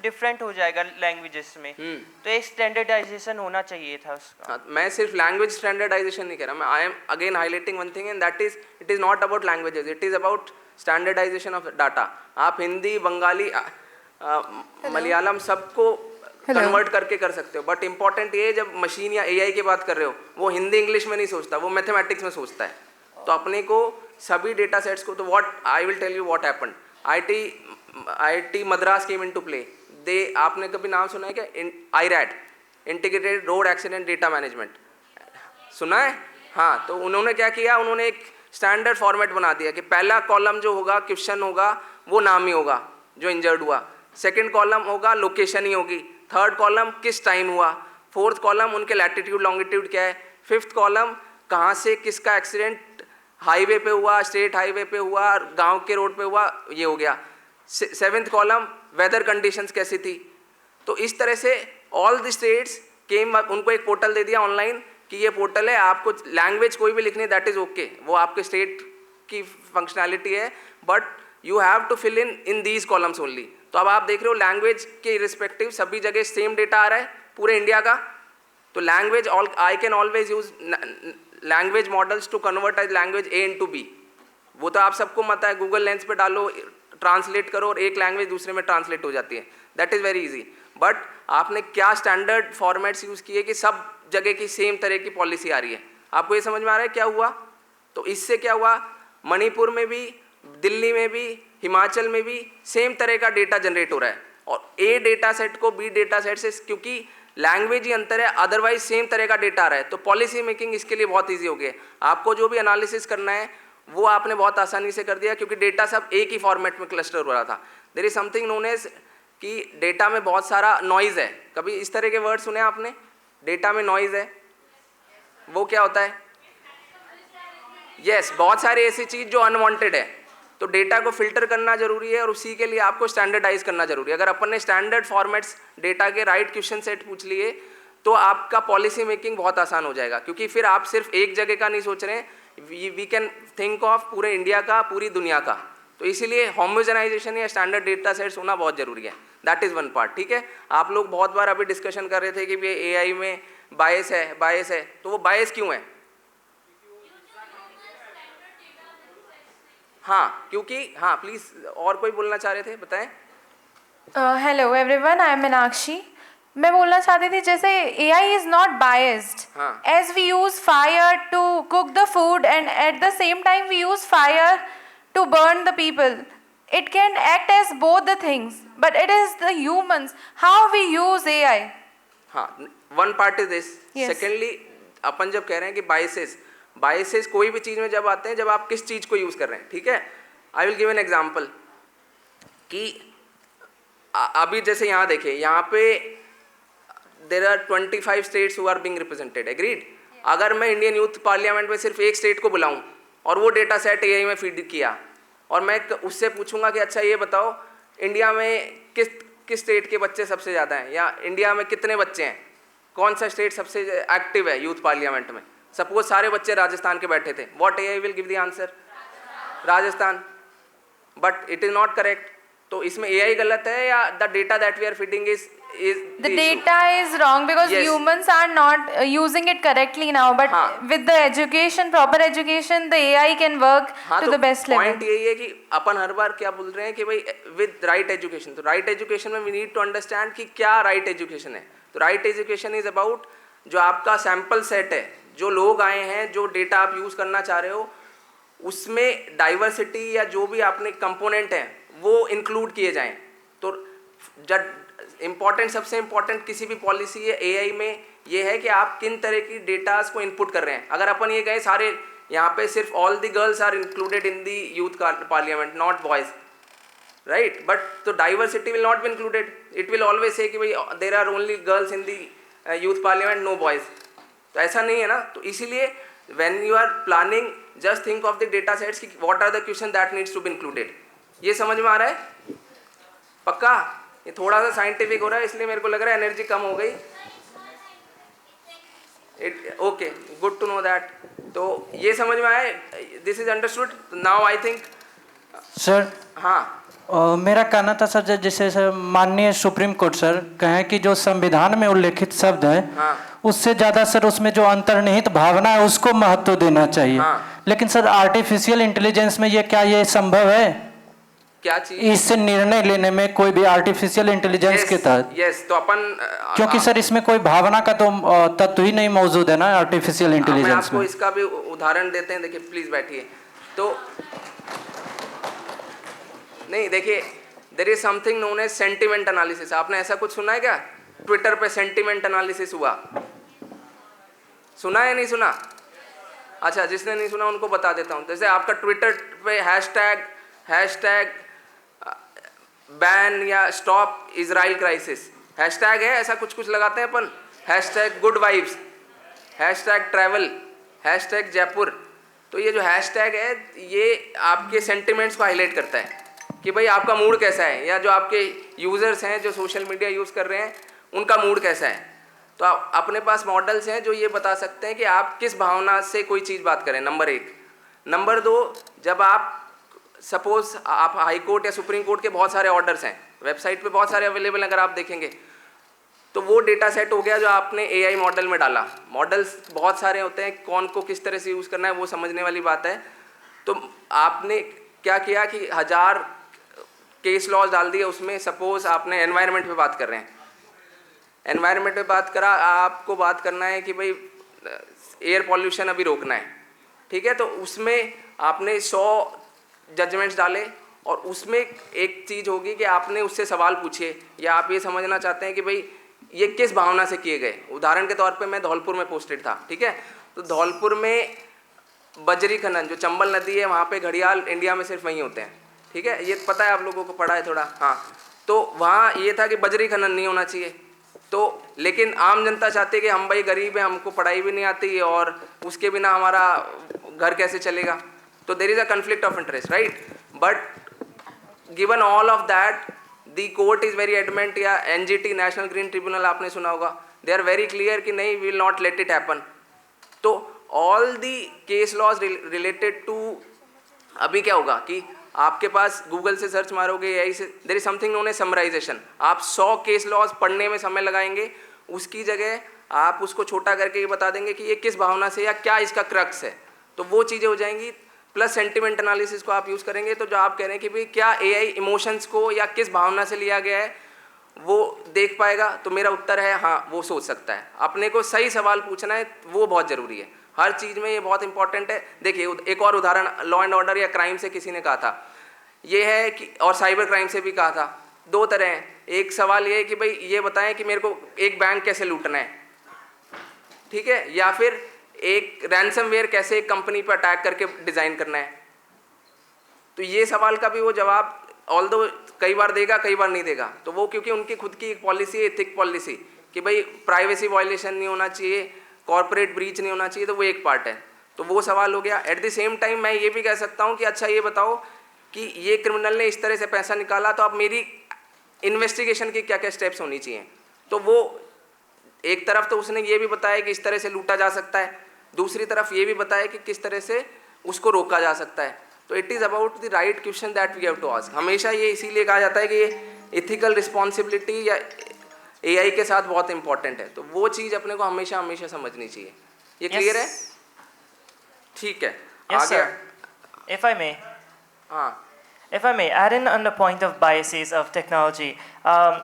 Different हो जाएगा languages में, तो एक स्टैंडर्डाइजेशन होना चाहिए था उसका। हाँ, मैं सिर्फ लैंग्वेज स्टैंडर्डाइजेशन नहीं कह रहा, मैं I am again highlighting one thing and that is it is not about languages, it is about standardisation of data. आप हिंदी, बंगाली, मलयालम सबको कन्वर्ट करके कर सकते हो, बट इंपॉर्टेंट ये जब मशीन या एआई की बात कर रहे हो, वो हिंदी इंग्लिश में नहीं सोचता, वो मैथमेटिक्स में सोचता है। तो अपने को सभी डेटा सेट्स को, तो what I will tell you what happened. IIT Madras came into play. They, आपने कभी नाम सुना है क्या? IRAD, integrated road accident data management, सुना है? हाँ, तो उन्होंने क्या किया, उन्होंने एक स्टैंडर्ड फॉर्मेट बना दिया कि पहला कॉलम जो होगा, क्वेश्चन होगा, वो नाम ही होगा जो इंजर्ड हुआ, सेकंड कॉलम होगा लोकेशन ही होगी, थर्ड कॉलम किस टाइम हुआ, फोर्थ कॉलम उनके लैटिट्यूड लॉन्गिट्यूड क्या है, फिफ्थ कॉलम कहाँ से किसका एक्सीडेंट, हाईवे पे हुआ, स्टेट हाईवे पे हुआ, गांव के रोड पे हुआ, ये हो गया। सेवेंथ कॉलम वेदर कंडीशंस कैसी थी। तो इस तरह से ऑल द स्टेट्स केम, उनको एक पोर्टल दे दिया ऑनलाइन कि ये पोर्टल है, आपको लैंग्वेज कोई भी लिखनी, दैट इज ओके, वो आपके स्टेट की फंक्शनैलिटी है, but you have to fill in these columns only. तो अब आप देख रहे हो लैंग्वेज के रिस्पेक्टिव सभी जगह सेम डेटा आ रहा है पूरे इंडिया का। तो language, I can always use language models to convert as language A into B. वो तो आप सबको पता है, गूगल लेंस पे डालो, ट्रांसलेट करो और एक लैंग्वेज दूसरे में ट्रांसलेट हो जाती है, that is very easy. But आपने क्या स्टैंडर्ड फॉर्मेट्स यूज़ किए कि सब जगह की सेम तरह की पॉलिसी आ रही है। आपको ये समझ में आ रहा है क्या हुआ? तो इससे क्या हुआ, मणिपुर में भी, दिल्ली में भी, हिमाचल में भी सेम तरह का डेटा जनरेट हो रहा है, और ए डेटा सेट को बी डेटा सेट से, क्योंकि लैंग्वेज ही अंतर है, अदरवाइज सेम तरह का डेटा आ रहा है, तो पॉलिसी मेकिंग इसके लिए बहुत ईजी हो गया। आपको जो भी एनालिसिस करना है वो आपने बहुत आसानी से कर दिया, क्योंकि डेटा सब एक ही फॉर्मेट में क्लस्टर हो रहा था। There is something known as कि डेटा में बहुत सारा नॉइज़ है। कभी इस तरह के वर्ड सुने आपने, डेटा में नॉइज़ है? वो क्या होता है? यस, बहुत सारी ऐसी चीज़ जो अनवांटेड है। तो डेटा को फिल्टर करना जरूरी है, और उसी के लिए आपको स्टैंडर्डाइज करना जरूरी है। अगर अपन ने स्टैंडर्ड फॉर्मेट्स डेटा के राइट क्वेश्चन सेट पूछ लिए, तो आपका पॉलिसी मेकिंग बहुत आसान हो जाएगा, क्योंकि फिर आप सिर्फ एक जगह का नहीं सोच रहे हैं, वी कैन थिंक ऑफ पूरे इंडिया का, पूरी दुनिया का। तो इसीलिए होमोजेनाइजेशन या स्टैंडर्ड डेटा सेट्स होना बहुत जरूरी है, दैट इज़ वन पार्ट। ठीक है, आप लोग बहुत बार अभी डिस्कशन कर रहे थे कि ये एआई में बायस है, तो वो बायस क्यों है? हाँ, क्योंकि, हाँ प्लीज़, और कोई बोलना चाह रहे थे, बताएं। Hello everyone, I am Meenakshi. मैं बोलना चाहती थी, जैसे AI is not biased, as we use fire to cook the food and at the same time we use fire to burn the people, it can act as both the things, but it is the humans how we use AI. हाँ, one part is this. Yes. Secondly, अपन जब कह रहे हैं कि biases कोई भी चीज़ में जब आते हैं, जब आप किस चीज़ को यूज़ कर रहे हैं। ठीक है, I will give an example कि अभी जैसे यहाँ देखिए, यहाँ पे there are 25 states who are being represented, agreed. अगर मैं इंडियन यूथ पार्लियामेंट में सिर्फ एक स्टेट को बुलाऊं और वो डेटा सेट एआई में फीड किया, और मैं उससे पूछूंगा कि अच्छा ये बताओ इंडिया में किस स्टेट के बच्चे सबसे ज़्यादा हैं, या इंडिया में कितने बच्चे हैं, कौन सा स्टेट सबसे एक्टिव है यूथ पार्लियामेंट में। सपोज सारे बच्चे राजस्थान के बैठे थे, what AI will give the answer? Rajasthan. But it is not correct. तो इसमें एआई गलत है, या the data that we are feeding is The data is wrong because Yes. humans are not using it correctly now, but with the education, proper education, the AI can work to the best level. Point यही है कि अपन हर बार क्या बोल रहे हैं कि भाई with right education. तो राइट एजुकेशन में वी नीड टू अंडरस्टैंड कि क्या राइट एजुकेशन है। तो राइट एजुकेशन इज अबाउट जो आपका सैम्पल सेट है, जो लोग आए हैं, जो डेटा आप यूज़ करना चाह रहे हो, उसमें डाइवर्सिटी या जो भी आपने कंपोनेंट हैं वो इंक्लूड किए जाएं। तो जब इम्पॉर्टेंट, सबसे इम्पॉर्टेंट किसी भी पॉलिसी या एआई में ये है कि आप किन तरह की डेटास को इनपुट कर रहे हैं। अगर अपन ये कहें सारे यहाँ पे सिर्फ all the girls are included in the youth parliament, not boys, right, but तो diversity will not be included. It will always say कि भाई there are only girls in the youth parliament, no boys. तो ऐसा नहीं है ना। तो इसीलिए when you are planning, just think of the data sets कि what are the question that needs to be included. ये समझ में आ रहा है? पक्का? ये थोड़ा सा साइंटिफिक हो रहा है, इसलिए मेरे को लग रहा है एनर्जी कम हो गई। Okay, good to know that. तो ये समझ में आए, this is understood now I think. Sir, हाँ मेरा कहना था सर, जैसे सर माननीय सुप्रीम कोर्ट सर कहें कि जो संविधान में उल्लेखित शब्द है हाँ। उससे ज़्यादा सर उसमें जो अंतर्निहित भावना है उसको महत्व देना चाहिए। हाँ। लेकिन सर आर्टिफिशियल इंटेलिजेंस में ये संभव है? क्या चीज? इससे निर्णय लेने में कोई भी आर्टिफिशियल इंटेलिजेंस के तहत? यस, तो अपन क्योंकि सर इसमें कोई भावना का तो तत्व ही नहीं मौजूद है ना आर्टिफिशियल मैं इंटेलिजेंस आपको में। इसका भी उदाहरण देते हैं, देखिए प्लीज बैठिए। तो नहीं, देखिए there is something known as sentiment analysis. आपने ऐसा कुछ सुना है क्या? ट्विटर पे सेंटिमेंट एनालिसिस हुआ, सुना है नहीं सुना? अच्छा, जिसने नहीं सुना उनको बता देता हूँ। जैसे आपका ट्विटर पे हैशटैग बैन या स्टॉप इजराइल क्राइसिस हैशटैग है, ऐसा कुछ लगाते हैं अपन, hashtag good vibes, hashtag travel, hashtag Jaipur. तो ये जो हैशटैग है ये आपके सेंटिमेंट्स को हाईलाइट करता है कि भाई आपका मूड कैसा है, या जो आपके यूज़र्स हैं जो सोशल मीडिया यूज़ कर रहे हैं उनका मूड कैसा है। तो अपने पास मॉडल्स हैं जो ये बता सकते हैं कि आप किस भावना से कोई चीज़ बात करें, नंबर 1। नंबर 2, जब आप सपोज आप हाई कोर्ट या सुप्रीम कोर्ट के बहुत सारे ऑर्डर्स हैं, वेबसाइट पे बहुत सारे अवेलेबल हैं, अगर आप देखेंगे तो वो डेटा सेट हो गया जो आपने एआई मॉडल में डाला। मॉडल्स बहुत सारे होते हैं, कौन को किस तरह से यूज़ करना है वो समझने वाली बात है। तो आपने क्या किया कि 1000 केस लॉज डाल दिए उसमें। सपोज आपने एनवायरनमेंट पे बात कर रहे हैं, एनवायरनमेंट पे बात करा, आपको बात करना है कि भाई एयर पॉल्यूशन अभी रोकना है, ठीक है। तो उसमें आपने 100 जजमेंट्स डाले और उसमें एक चीज़ होगी कि आपने उससे सवाल पूछे या आप ये समझना चाहते हैं कि भाई ये किस भावना से किए गए। उदाहरण के तौर पे मैं धौलपुर में पोस्टेड था, ठीक है। तो धौलपुर में बजरी खनन, जो चंबल नदी है वहाँ पे घड़ियाल इंडिया में सिर्फ वहीं होते हैं, ठीक है, ये पता है आप लोगों को, पढ़ा है थोड़ा, हाँ। तो वहाँ ये था कि बजरी खनन नहीं होना चाहिए। तो लेकिन आम जनता चाहती है कि हम भाई गरीब हैं, हमको पढ़ाई भी नहीं आती और उसके बिना हमारा घर कैसे चलेगा। तो there is a conflict of interest, right. But given all of that the court is very adamant, या एनजीटी नेशनल ग्रीन ट्रिब्यूनल आपने सुना होगा, दे आर वेरी क्लियर कि नहीं, we will not let it happen. तो all the case laws related to, अभी क्या होगा कि आपके पास गूगल से सर्च मारोगे, एआई से, there is something known as summarization. आप 100 केस लॉज पढ़ने में समय लगाएंगे, उसकी जगह आप उसको छोटा करके ये बता देंगे कि ये किस भावना से या क्या इसका क्रक्स है, तो वो चीज़ें हो जाएंगी। प्लस सेंटिमेंट एनालिसिस को आप यूज़ करेंगे, तो जो आप कह रहे हैं कि भाई क्या एआई इमोशंस को या किस भावना से लिया गया है वो देख पाएगा, तो मेरा उत्तर है हाँ, वो सोच सकता है। अपने को सही सवाल पूछना है, वो बहुत ज़रूरी है हर चीज़ में, ये बहुत इंपॉर्टेंट है। देखिए एक और उदाहरण लॉ एंड ऑर्डर या क्राइम से किसी ने कहा था, ये है कि, और साइबर क्राइम से भी कहा था, 2 तरह हैं। एक सवाल ये है कि भाई ये बताएं कि मेरे को एक बैंक कैसे लूटना है, ठीक है, या फिर एक रैंसमवेयर कैसे एक कंपनी पर अटैक करके डिज़ाइन करना है। तो ये सवाल का भी वो जवाब ऑल्दो कई बार देगा, कई बार नहीं देगा। तो वो क्योंकि उनकी खुद की एक पॉलिसी है, एथिक पॉलिसी, कि भाई प्राइवेसी वायलेशन नहीं होना चाहिए, कॉर्पोरेट ब्रीच नहीं होना चाहिए, तो वो एक पार्ट है। तो वो सवाल हो गया। एट द सेम टाइम मैं ये भी कह सकता हूँ कि अच्छा ये बताओ कि ये क्रिमिनल ने इस तरह से पैसा निकाला, तो अब मेरी इन्वेस्टिगेशन की क्या क्या स्टेप्स होनी चाहिए। तो वो एक तरफ तो उसने ये भी बताया कि इस तरह से लूटा जा सकता है, दूसरी तरफ ये भी बताया कि किस तरह से उसको रोका जा सकता है। तो it is about the right question that we have to ask. हमेशा ये इसीलिए कहा जाता है कि ये इथिकल रिस्पॉन्सिबिलिटी या एआई के साथ बहुत इंपॉर्टेंट है। तो वो चीज़ अपने को हमेशा हमेशा समझनी चाहिए। ये क्लियर है? ठीक है, Yes, आगे। sir. If I may. हाँ, If I may add in on the point of biases of technology,